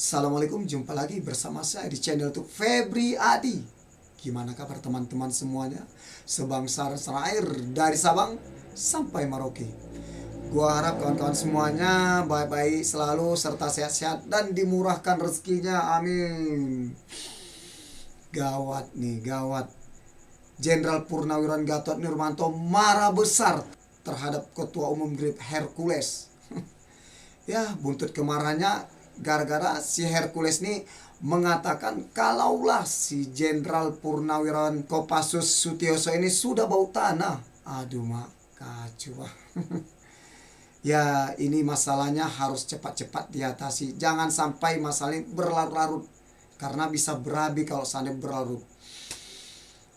Assalamualaikum, jumpa lagi bersama saya di channel YouTube Febri Adi. Gimana kabar teman-teman semuanya? Sebangsa serair dari Sabang sampai Merauke. Gua harap kawan-kawan semuanya baik-baik selalu serta sehat-sehat dan dimurahkan rezekinya. Amin. Gawat nih, gawat. Jenderal Purnawirawan Gatot Nurmantio marah besar terhadap Ketua Umum GRIP Hercules. Ya, buntut kemarahannya gara-gara si Hercules ini mengatakan kalaulah si Jenderal Purnawirawan Kopassus Sutioso ini sudah bau tanah. Aduh mak, kacau. Ya, ini masalahnya harus cepat-cepat diatasi. Jangan sampai masalah ini berlarut-larut, karena bisa berabi kalau seandainya berlarut.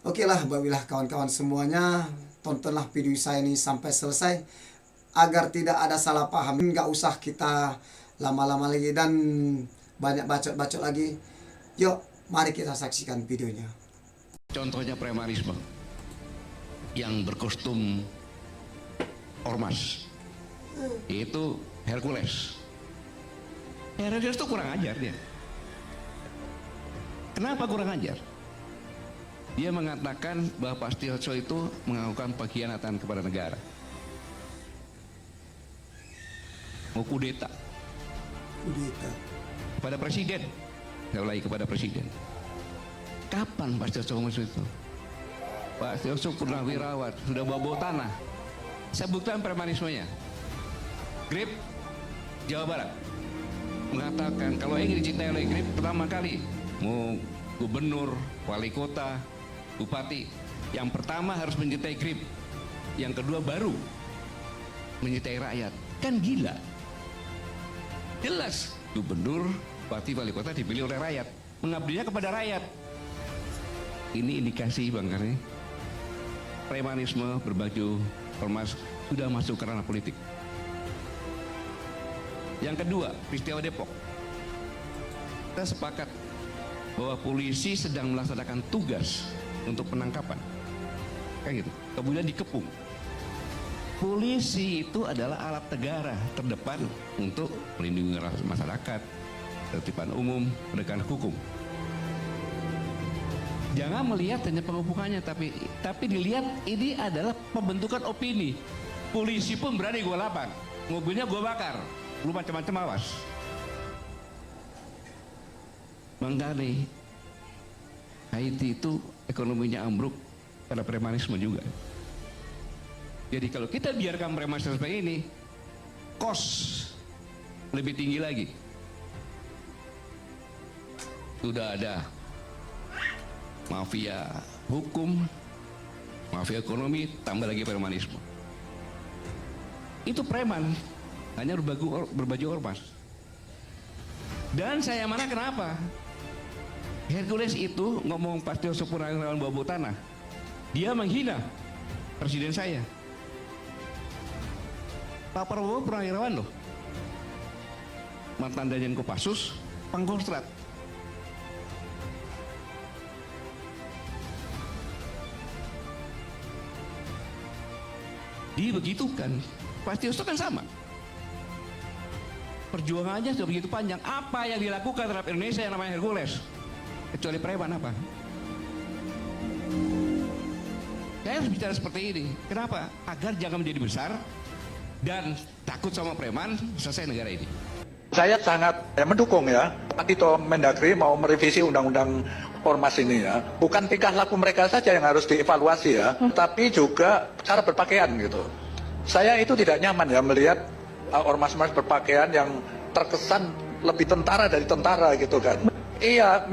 Oke lah, baiklah kawan-kawan semuanya, tontonlah video saya ini sampai selesai agar tidak ada salah paham. Nggak usah kita lama-lama lagi dan banyak bacot-bacot lagi. Yuk, mari kita saksikan videonya. Contohnya premanisme yang berkostum ormas, itu Hercules. Hercules itu kurang ajar dia. Kenapa kurang ajar? Dia mengatakan bahwa Pak Sutioso itu melakukan pengkhianatan kepada negara, mau kudeta kepada presiden, lagi kepada presiden. Kapan Pak Sutioso ngomong itu? Pak Sutioso Purnawirawan sudah bawa tanah. Saya buktikan premanismenya. GRIP Jawa Barat mengatakan kalau ingin dicintai oleh GRIP, pertama kali mau gubernur, wali kota, bupati, yang pertama harus mencintai GRIP, yang kedua baru mencintai rakyat. Kan gila. Jelas gubernur, bupati, wali kota dipilih oleh rakyat, mengabdinya kepada rakyat. Ini indikasi Bang Karni, premanisme berbaju ormas sudah masuk ke ranah politik. Yang kedua, peristiwa Depok. Kita sepakat bahwa polisi sedang melaksanakan tugas untuk penangkapan, kayak gitu. Kemudian dikepung. Polisi itu adalah alat negara terdepan untuk melindungi masyarakat, tertiban umum, penegakan hukum. Jangan melihat hanya pengepungannya, tapi dilihat ini adalah pembentukan opini. Polisi pun berani gue lapang, mobilnya gue bakar, lu macam-macam awas. Mengenai Haiti itu ekonominya ambruk karena premanisme juga. Jadi kalau kita biarkan premanisme seperti ini, kos lebih tinggi lagi. Sudah ada mafia hukum, mafia ekonomi, tambah lagi premanisme. Itu preman, hanya berbaju ormas. Dan saya mana kenapa? Hercules itu ngomong Pak Sutioso Purnawirawan bawa tanah. Dia menghina presiden saya. Pak Prabowo Purnawirawan loh, mantan Danjen Kopassus, Pangkostrat. Dibegitukan, Pak Sutioso kan sama. Perjuangannya sudah begitu panjang. Apa yang dilakukan terhadap Indonesia yang namanya Hercules? Kecuali preman apa? Saya harus bicara seperti ini. Kenapa? Agar jangan menjadi besar dan takut sama preman, selesai negara ini. Saya sangat mendukung ya Pak Tito Mendagri mau merevisi undang-undang ormas ini ya. Bukan tingkah laku mereka saja yang harus dievaluasi ya, tapi juga cara berpakaian gitu. Saya itu tidak nyaman ya melihat ormas-ormas berpakaian yang terkesan lebih tentara dari tentara gitu kan. Iya,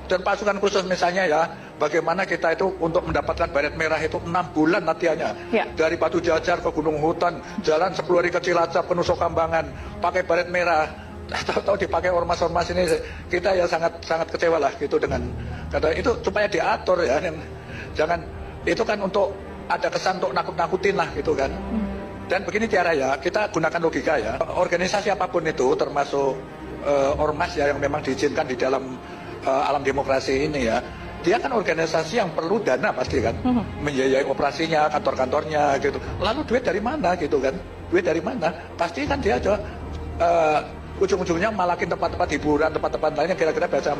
dan pasukan khusus misalnya ya, bagaimana kita itu untuk mendapatkan baret merah itu 6 bulan latihannya ya. Dari Batu Jajar ke Gunung Hutan, jalan 10 hari ke Cilacap, ke Nusa Kambangan, pakai baret merah. Tahu-tahu dipakai ormas-ormas ini, kita ya sangat kecewa lah gitu dengan kata itu, supaya diatur ya. Jangan, itu kan untuk ada kesan untuk nakut-nakutin lah gitu kan. Dan begini Tiara ya, kita gunakan logika ya. Organisasi apapun itu termasuk ormas ya yang memang diizinkan di dalam alam demokrasi ini ya, dia kan organisasi yang perlu dana pasti kan, membiayai operasinya, kantor-kantornya gitu. Lalu duit dari mana gitu kan? Duit dari mana? Pasti kan dia ujung-ujungnya malakin tempat-tempat hiburan, tempat-tempat lainnya kira-kira bisa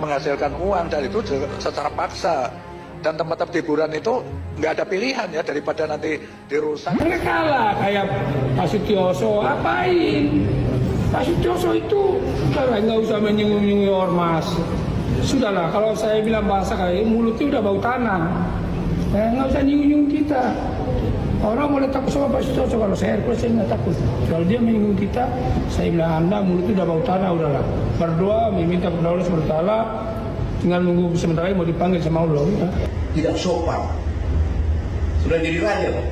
menghasilkan uang, dan itu secara paksa. Dan tempat-tempat hiburan itu nggak ada pilihan ya, daripada nanti dirusak. Mereka lah kayak Pak Sutioso, apain? Pak Sutioso itu nggak usah menyinggung-nyinggung ormas. Sudahlah, kalau saya bilang bahasa kayak mulutnya udah bau tanah, nggak usah nyinggung-nyinggung kita. Orang boleh takut sama Pak Sutioso, kalau saya Hercules saya nggak takut. Kalau dia menyinggung kita, saya bilang Anda mulutnya udah bau tanah, udahlah. Berdoa, meminta kepada Allah SWT, tinggal nunggu sebentar lagi mau dipanggil sama Allah. Tidak sopan. Sudah jadi raja kok.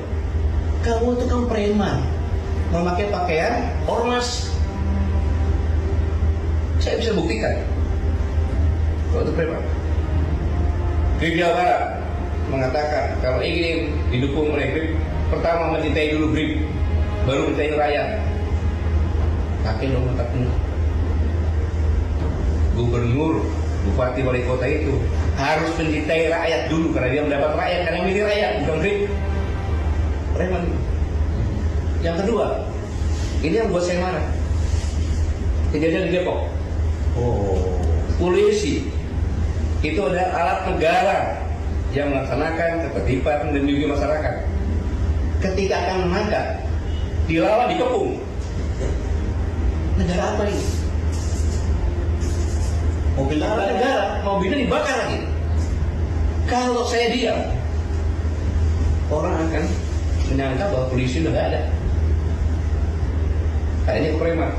Kamu itu kan preman, memakai pakaian ormas. Saya bisa buktikan. Kau itu preman. Grip Jawa Barat mengatakan kalau ingin didukung oleh Grip, pertama mencintai dulu Grip, baru mencintai rakyat. Pakai dong otaknya. Gubernur, bupati, wali kota itu harus mencintai rakyat dulu, karena dia mendapat rakyat, karena milih rakyat, bukan Grip. Preman. Yang kedua, ini yang buat saya marah. Kejadian di Depok. Polisi itu ada alat negara yang melaksanakan ketertiban dan melindungi masyarakat. Ketika akan menangkap, dilawan, dikepung. Negara apa ini? Mobil negara, mobilnya dibakar lagi. Kalau saya diam, orang akan menyangka bahwa polisi udah nggak ada. Kayaknya preman.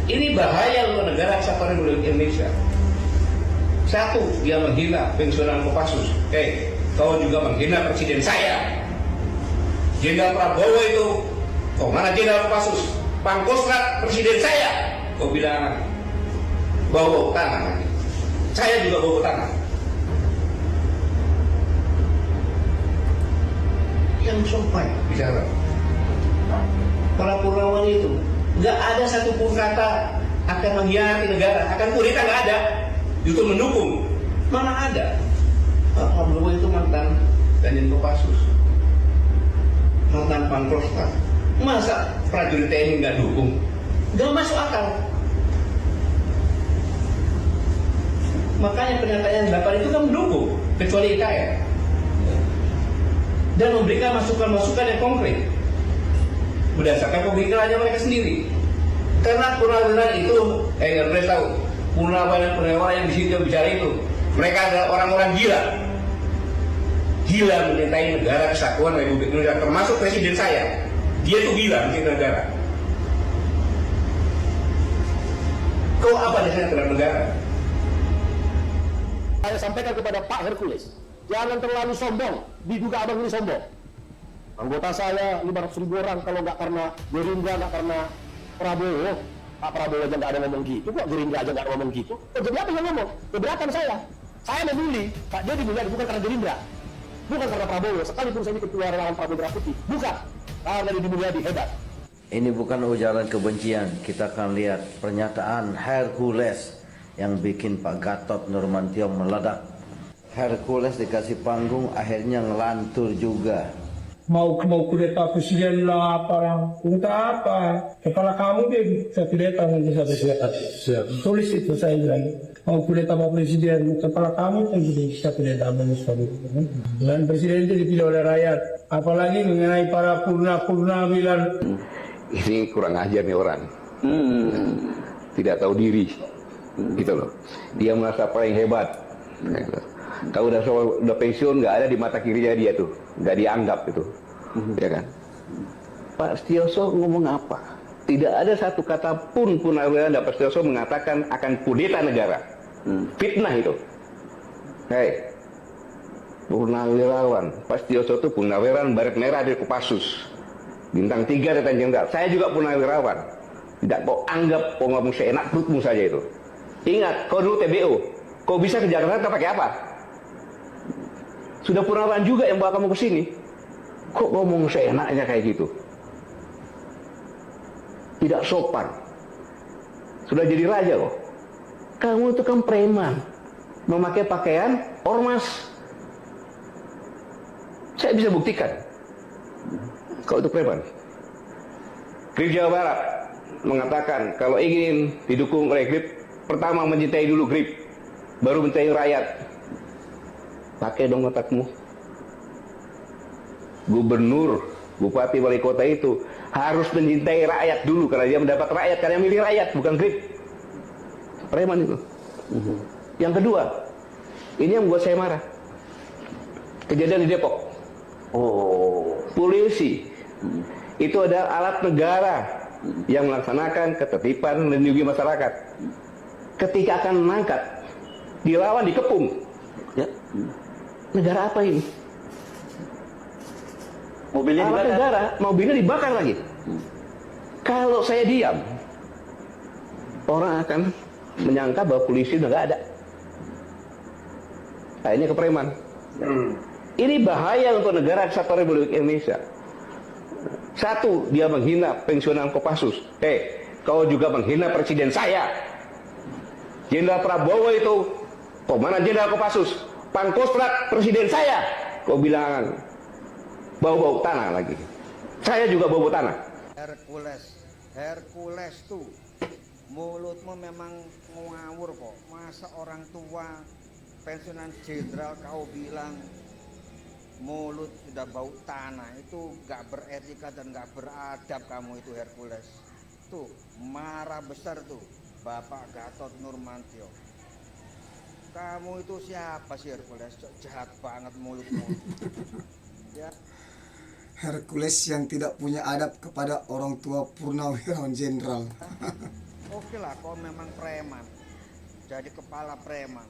Ini bahaya untuk negara kesatuan Republik Indonesia. Satu, dia menghina pensiunan Kopassus. Kau juga menghina presiden saya. Jenderal Prabowo itu, kau mana Jenderal Kopassus? Pangkostrat presiden saya. Kau bilang bawa tanah. Saya juga bawa tanah. Yang sopan bicara. Para Purnawan itu nggak ada satupun kata akan mengkhianati negara, akan kudeta, nggak ada. Itu mendukung, mana ada. Pak Prabowo itu mantan Danjen Kopassus, mantan Pangkostrat. Masa prajurit TNI nggak dukung? Nggak masuk akal. Makanya pernyataan 8 itu kan mendukung, kecuali IKN, dan memberikan masukan-masukan yang konkret berdasarkan pemikirannya mereka sendiri. Karena purnawan itu, nggak tahu, purnawan yang di situ bicara itu, mereka adalah orang-orang gila, gila mencintai negara kesatuan Republik Indonesia, termasuk presiden saya. Dia tuh gila mencintai negara. Kau apa dasarnya terhadap negara? Saya sampaikan kepada Pak Hercules, jangan terlalu sombong, diduga abang ini sombong. Anggota saya 500.000 orang, kalau nggak karena Gerindra, nggak karena Prabowo. Pak Prabowo aja nggak ada ngomong gitu, kok Gerindra aja nggak ada ngomong gitu. Jadi apa yang ngomong? Keberatan saya. Saya memilih Pak Deddy Mulyadi bukan karena Gerindra, bukan karena Prabowo, sekalipun saya ini ketua relawan Prabowo Merah Putih, bukan. Karena Deddy Mulyadi hebat. Ini bukan ujaran kebencian, kita akan lihat pernyataan Hercules yang bikin Pak Gatot Nurmantio meledak. Hercules dikasih panggung, akhirnya ngelantur juga. Mau kudeta presiden lah, apa yang minta apa? Kepala kamu dia bisa kudeta nanti satu siap. Tulis itu saya bilang. Mau kudeta Pak Presiden, kepala kamu kan bisa kudeta manusia. Dan presiden itu dipilih oleh rakyat. Apalagi mengenai para purna bilang. Ini kurang ajar nih orang. Tidak tahu diri. Gitu loh. Dia merasa paling hebat. Gitu. Kalau udah pensiun, nggak ada di mata kirinya dia tuh, nggak dianggap itu, ya kan? Pak Sutioso ngomong apa? Tidak ada satu kata pun purnawirawan Pak Sutioso mengatakan akan kudeta negara, fitnah itu. Purnawirawan Pak Sutioso itu purnawirawan baret merah dari Kopassus, bintang 3 dari Tanjung Priok. Saya juga purnawirawan. Tidak kau anggap kau ngomong seenak perutmu saja itu. Ingat, kau dulu TBO, kau bisa ke Jakarta pakai apa? Sudah purnawan juga yang bawa kamu ke sini. Kok ngomong seenaknya kayak gitu? Tidak sopan. Sudah jadi raja kok. Kamu itu kan preman, memakai pakaian ormas. Saya bisa buktikan. Kau itu preman. Grip Jawa Barat mengatakan kalau ingin didukung oleh GRIP, pertama mencintai dulu GRIP, baru mencintai rakyat. Pakai dong otakmu. Gubernur, bupati, wali kota itu harus mencintai rakyat dulu karena dia mendapat rakyat, karena milih rakyat, bukan GRIP. Preman itu. Yang kedua, ini yang membuat saya marah. Kejadian di Depok. Polisi itu adalah alat negara yang melaksanakan ketertiban, melindungi masyarakat. Ketika akan mengangkat, dilawan, dikepung. Ya. Negara apa ini? Mobilnya alat dibakar. negara, mobilnya dibakar lagi. Kalau saya diam, orang akan menyangka bahwa polisi udah nggak ada. Akhirnya ke preman. Ini bahaya untuk negara kesatuan Republik Indonesia. Satu, dia menghina pensiunan Kopassus. Kau juga menghina presiden saya. Jenderal Prabowo itu, mana Jenderal Kopassus? Pangkostrat presiden saya. Kau bilang bau-bau tanah lagi. Saya juga bau tanah. Hercules tuh, mulutmu memang ngawur kok. Masa orang tua pensiunan jenderal kau bilang mulut sudah bau tanah? Itu gak beretika dan gak beradab kamu itu, Hercules. Tuh marah besar tuh Bapak Gatot Nurmantio. Kamu itu siapa sih, Hercules? Jahat banget mulutmu. Ya. Hercules yang tidak punya adab kepada orang tua purnawirawan jenderal. Oke lah, kau memang preman, jadi kepala preman.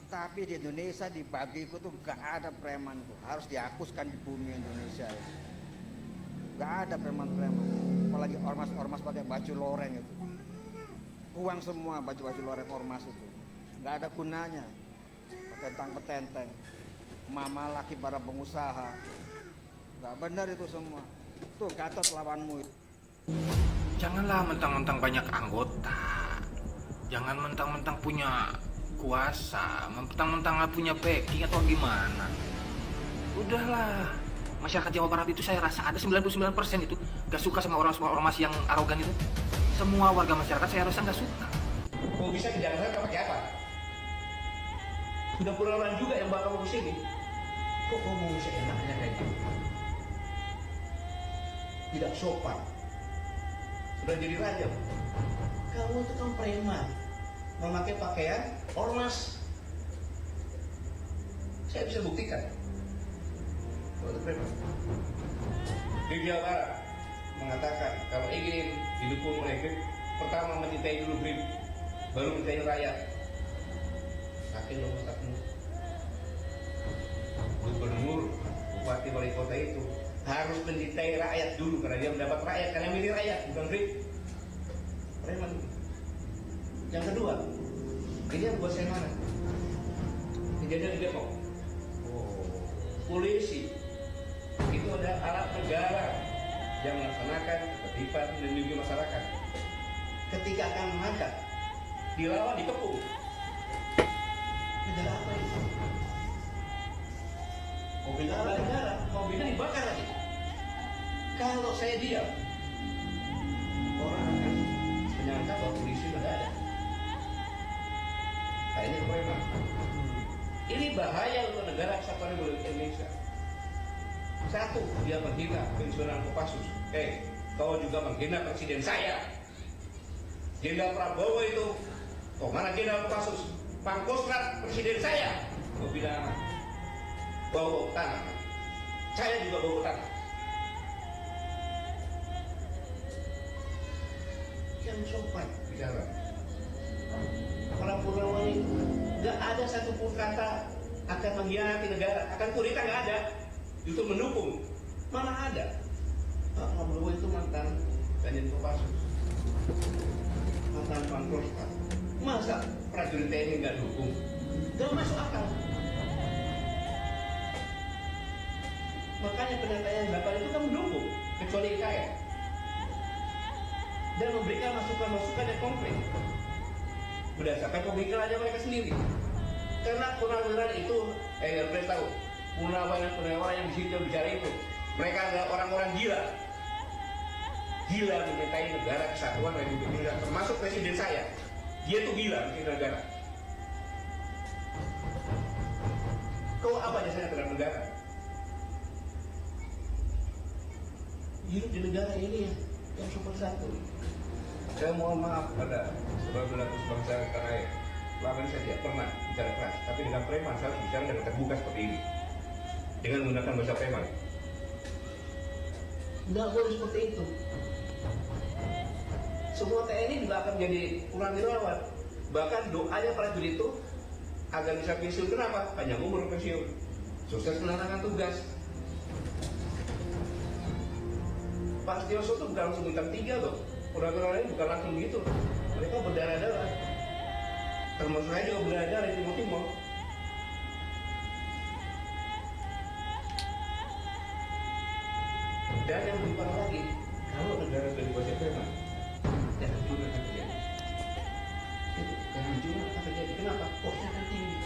Tapi di Indonesia, di bagiku tuh gak ada preman tuh. Harus dihapuskan di bumi Indonesia ya. Gak ada preman-preman. Apalagi ormas-ormas pakai baju loreng itu. Buang semua baju-baju loreng ormas itu. Gak ada gunanya. Petentang-petenteng. Mama laki para pengusaha. Gak benar itu semua. Tuh Gatot lawanmu itu. Janganlah mentang-mentang banyak anggota. Jangan mentang-mentang punya kuasa, mentang-mentang punya backing atau gimana. Udahlah. Masyarakat Jawa Barat itu saya rasa ada 99% itu gak suka sama ormas yang arogan itu. Semua warga masyarakat saya rasa gak suka. Kau bisa ke Jakarta pakai apa? Sudah puluhan juga yang bawa kamu ke sini. Kok kamu mau seenaknya kayak gitu? Tidak sopan. Sudah jadi raja. Kamu itu kan preman, memakai pakaian ormas. Saya bisa buktikan. Kalau itu preman. Di Jawa Barat mengatakan kalau ingin didukung oleh GRIP, pertama mencintai dulu GRIP, baru mencintai rakyat. Pakai dong otakmu. Gubernur, bupati, wali kota itu harus mencintai rakyat dulu karena dia mendapat rakyat, karena milih rakyat, bukan GRIP. Preman. Yang kedua, ini yang buat saya marah. Kejadian di Depok. Polisi itu ada alat negara yang melaksanakan ketertiban dan melindungi masyarakat. Ketika akan mengangkat, dilawan, dikepung. Negara apa itu? Mobilnya negara, mobilnya dibakar lagi. Kalau saya diam, orang akan menyangka bahwa polisi sudah ada. Nah, ini preman. Ini bahaya untuk negara kesatuan Republik Indonesia. Satu, dia menghina pensiunan Kopassus. Kau juga menghina presiden saya. Jenderal Prabowo itu, mana Jenderal Kopassus? Pangkostrat presiden saya. Kau bilang bau tanah. Saya juga bau tanah. Yang sopan bicara. Para purnawirawan itu gak ada satupun kata akan mengkhianati negara, akan kudeta, gak ada. Justru mendukung. Mana ada? Pak Prabowo itu mantan Danjen Kopassus, mantan Pangkostrat. Masa prajurit TNI nggak dukung? Gak masuk akal. Makanya penyampaian Bapak itu kan mendukung, kecuali IKN, dan memberikan masukan-masukan yang konkret berdasarkan pemikirannya mereka sendiri. Karena purnawirawan itu, mereka tahu purnawirawan yang di situ bicara itu, mereka adalah orang-orang gila. gila mencintai negara kesatuan Republik Indonesia, termasuk presiden saya. Dia tuh gila mencintai negara. Kau apa jasanya terhadap negara? Hidup di negara ini yang super satu. Saya mohon maaf pada saudara-saudara sebangsa tanah air. Selama ini saya tidak pernah bicara keras, tapi dengan preman saya harus bicara dengan terbuka seperti ini, dengan menggunakan bahasa preman. Tidak boleh seperti itu. Semua TNI juga akan menjadi purnawirawan. Bahkan doanya prajurit itu agar bisa pensiun. Kenapa? Panjang umur pensiun, sukses melaksanakan tugas. Pak Setioso itu bukan langsung bintang 3 loh. Purnawirawan ini bukan langsung gitu. Mereka berdarah-darah. Termasuk saya juga berdarah-darah di Timur-Timur. Dan yang lebih parah lagi, kalau negara sudah dikuasai preman, kehancuran akan terjadi. Kehancuran akan terjadi. Kenapa? Kosnya akan tinggi.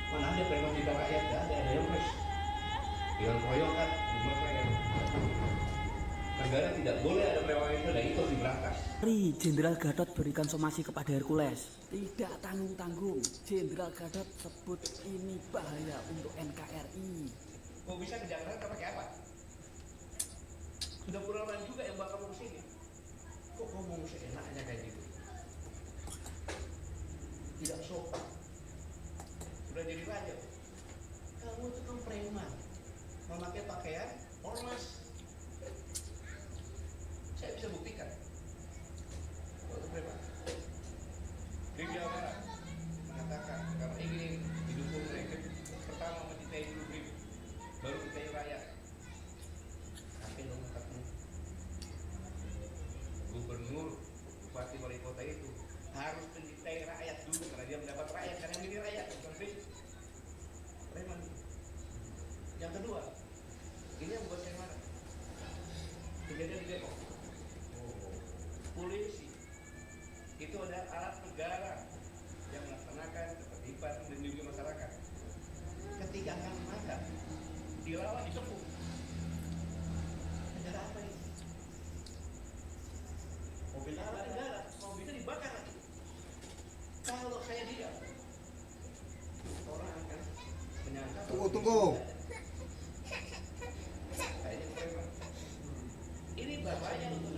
Mana ada preman di rakyat, ada yang fresh. Dengan keroyokan, rakyat. Negara tidak boleh ada preman itu, dan itu harus diberantas. Mari Jenderal Gatot berikan somasi kepada Hercules. Tidak tanggung-tanggung, Jenderal Gatot sebut ini bahaya untuk NKRI. Kok bisa ke Jakarta pakai apa? Sudah purnawirawan juga yang bakal ke sini. Kok ngomong seenaknya kayak gitu? Tidak sopan. Sudah jadi raja. Kamu itu kan preman, memakai pakaian ormas. Saya bisa buktikan. Waktu preman di Jawa Barat mengatakan kalau ingin didukung mereka, pertama mencintai dulu pribadi, baru mencintai rakyat. Tapi dong katanya gubernur, bupati, wali kota itu harus mencintai rakyat dulu karena dia mendapat rakyat, karena yang milih rakyat bukan preman. Yang kedua, ini yang buat saya marah. Kejadian di Depok. Polisi itu adalah alat negara yang melaksanakan ketertiban dan melindungi masyarakat. Ketika akan maka dilawan dikepung. Negara apa ini? Mobil negara, mobilnya dibakar lagi. Kalau saya diam, orang akan menyangka. Tunggu. Ini bahaya untuk